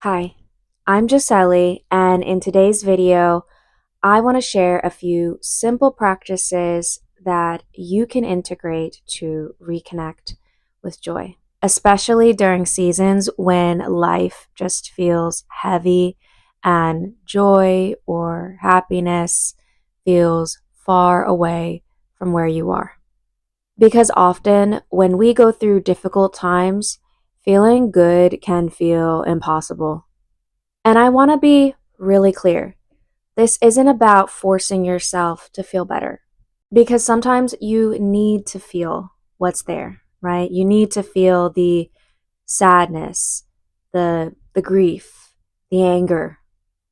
Hi, I'm Gisele, and in today's video, I want to share a few simple practices that you can integrate to reconnect with joy, especially during seasons when life just feels heavy and joy or happiness feels far away from where you are. Because often when we go through difficult times, feeling good can feel impossible. And I want to be really clear. This isn't about forcing yourself to feel better because sometimes you need to feel what's there, right? You need to feel the sadness, the grief, the anger,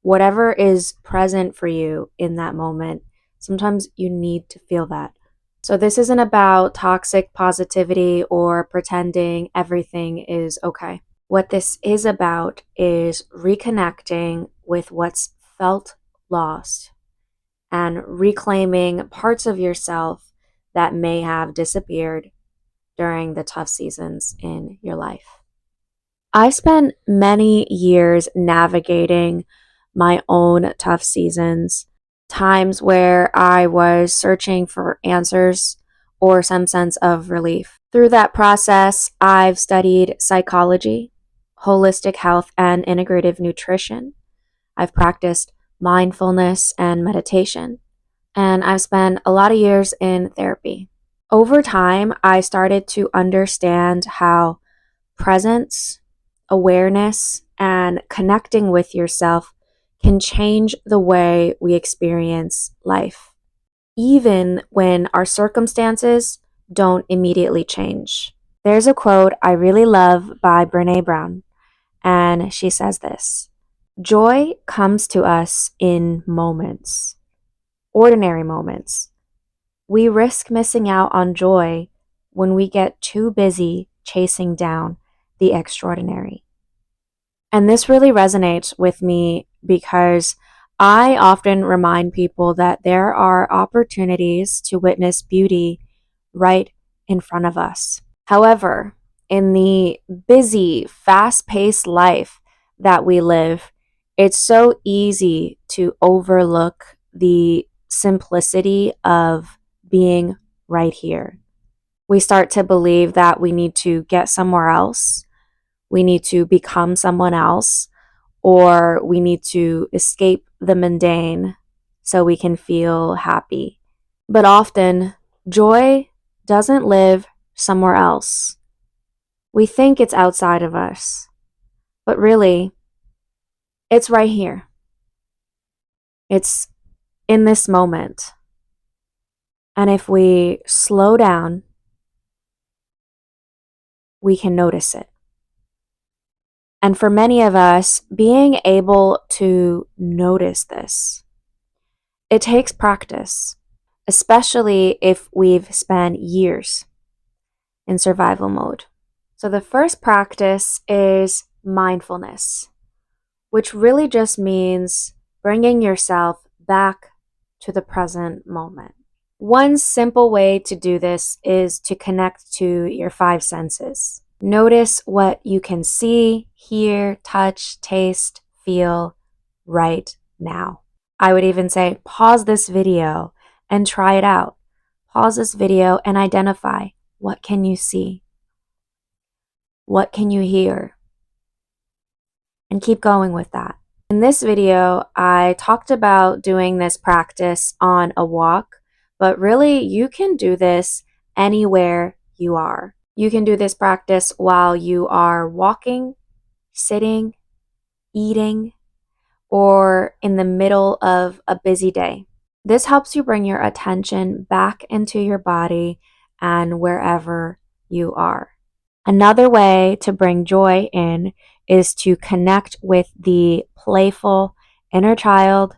whatever is present for you in that moment. Sometimes you need to feel that. So this isn't about toxic positivity or pretending everything is okay. What this is about is reconnecting with what's felt lost and reclaiming parts of yourself that may have disappeared during the tough seasons in your life. I spent many years navigating my own tough seasons, times where I was searching for answers or some sense of relief. Through that process, I've studied psychology, holistic health, and integrative nutrition. I've practiced mindfulness and meditation, and I've spent a lot of years in therapy. Over time, I started to understand how presence, awareness, and connecting with yourself can change the way we experience life, even when our circumstances don't immediately change. There's a quote I really love by Brene Brown, and she says this: Joy comes to us in moments, ordinary moments. We risk missing out on joy when we get too busy chasing down the extraordinary. And this really resonates with me because I often remind people that there are opportunities to witness beauty right in front of us. However, in the busy, fast paced life that we live, it's so easy to overlook the simplicity of being right here. We start to believe that we need to get somewhere else, we need to become someone else, or we need to escape the mundane so we can feel happy. But often, joy doesn't live somewhere else. We think it's outside of us, but really, it's right here. It's in this moment. And if we slow down, we can notice it. And for many of us, being able to notice this, it takes practice, especially if we've spent years in survival mode. So the first practice is mindfulness, which really just means bringing yourself back to the present moment. One simple way to do this is to connect to your five senses. Notice what you can see, hear, touch, taste, feel right now. I would even say pause this video and try it out. Pause this video and identify, what can you see? What can you hear? And keep going with that. In this video, I talked about doing this practice on a walk, but really you can do this anywhere you are. You can do this practice while you are walking, sitting, eating, or in the middle of a busy day. This helps you bring your attention back into your body and wherever you are. Another way to bring joy in is to connect with the playful inner child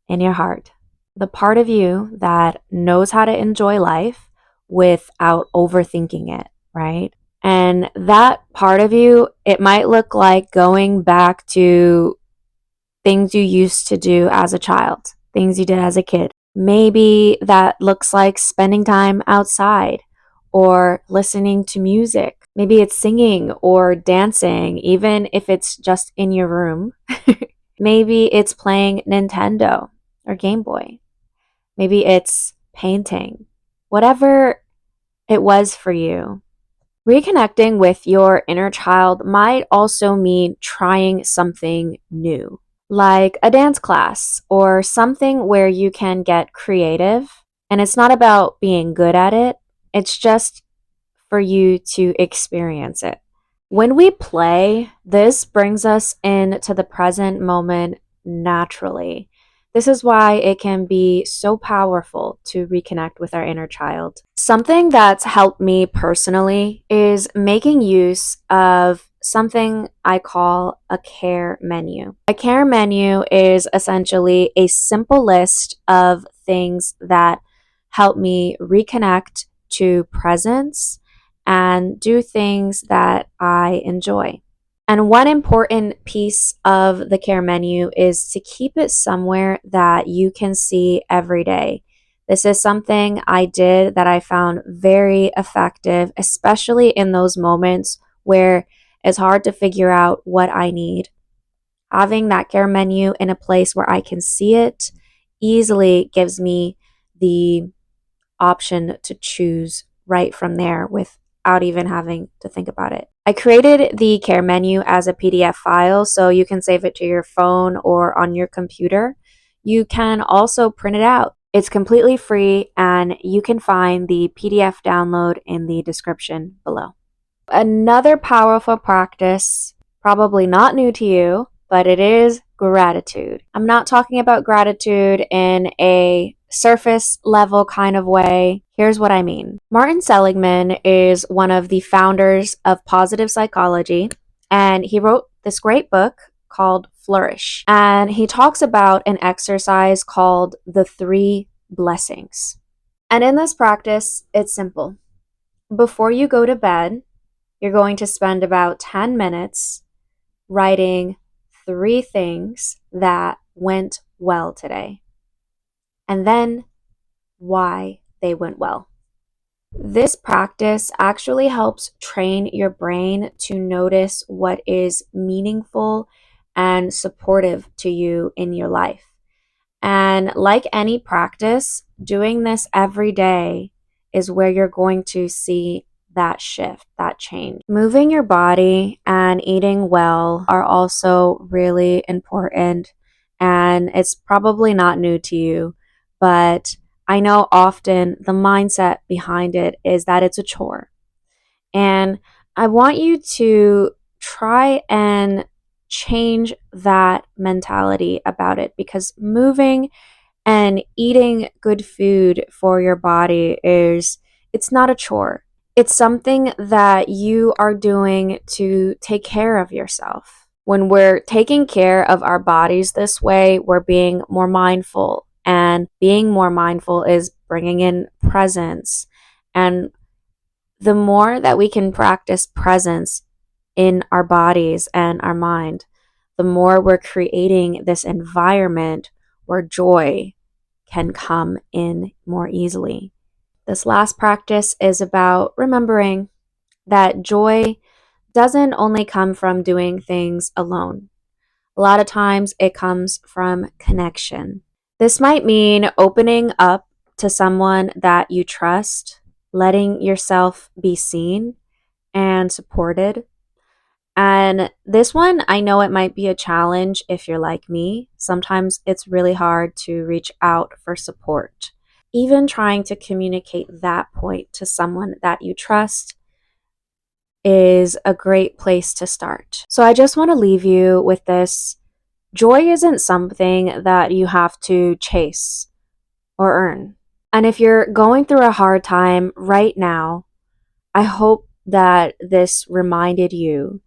in your heart, the part of you that knows how to enjoy life without overthinking it, right? And that part of you, it might look like going back to things you used to do as a child, things you did as a kid. Maybe that looks like spending time outside or listening to music Maybe it's singing or dancing, even if it's just in your room. Maybe it's playing Nintendo or Game Boy. Maybe it's painting. Whatever it was for you. Reconnecting with your inner child might also mean trying something new, like a dance class or something where you can get creative. And it's not about being good at it, it's just for you to experience it. When we play, this brings us into the present moment naturally. This is why it can be so powerful to reconnect with our inner child. Something that's helped me personally is making use of something I call a care menu. A care menu is essentially a simple list of things that help me reconnect to presence and do things that I enjoy. And one important piece of the care menu is to keep it somewhere that you can see every day. This is something I did that I found very effective, especially in those moments where it's hard to figure out what I need. Having that care menu in a place where I can see it easily gives me the option to choose right from there without even having to think about it. I created the care menu as a PDF file so you can save it to your phone or on your computer. You can also print it out. It's completely free and you can find the PDF download in the description below. Another powerful practice, probably not new to you, but it is gratitude. I'm not talking about gratitude in a surface level kind of way. Here's what I mean. Martin Seligman is one of the founders of positive psychology, and he wrote this great book called Flourish. And he talks about an exercise called the 3 blessings. And in this practice, it's simple. Before you go to bed, you're going to spend about 10 minutes writing 3 things that went well today, and then why they went well. This practice actually helps train your brain to notice what is meaningful and supportive to you in your life. And like any practice, doing this every day is where you're going to see that shift, that change. Moving your body and eating well are also really important. And it's probably not new to you, but I know often the mindset behind it is that it's a chore. And I want you to try and change that mentality about it, because moving and eating good food for your body it's not a chore. It's something that you are doing to take care of yourself. When we're taking care of our bodies this way, we're being more mindful, and being more mindful is bringing in presence. And the more that we can practice presence in our bodies and our mind, the more we're creating this environment where joy can come in more easily. This last practice is about remembering that joy doesn't only come from doing things alone. A lot of times it comes from connection. This might mean opening up to someone that you trust, letting yourself be seen and supported. And this one, I know it might be a challenge if you're like me. Sometimes it's really hard to reach out for support. Even trying to communicate that point to someone that you trust is a great place to start. So I just want to leave you with this. Joy isn't something that you have to chase or earn. And if you're going through a hard time right now, I hope that this reminded you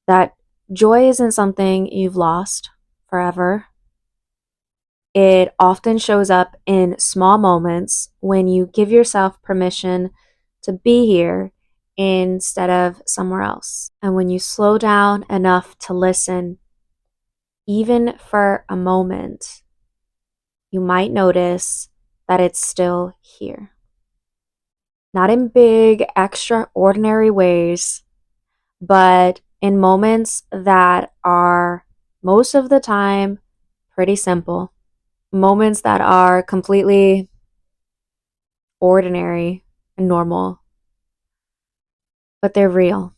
that joy isn't something you've lost forever. It often shows up in small moments when you give yourself permission to be here instead of somewhere else. And when you slow down enough to listen, even for a moment, you might notice that it's still here. not in big, extraordinary ways, but in moments that are most of the time pretty simple, moments that are completely ordinary and normal, but they're real.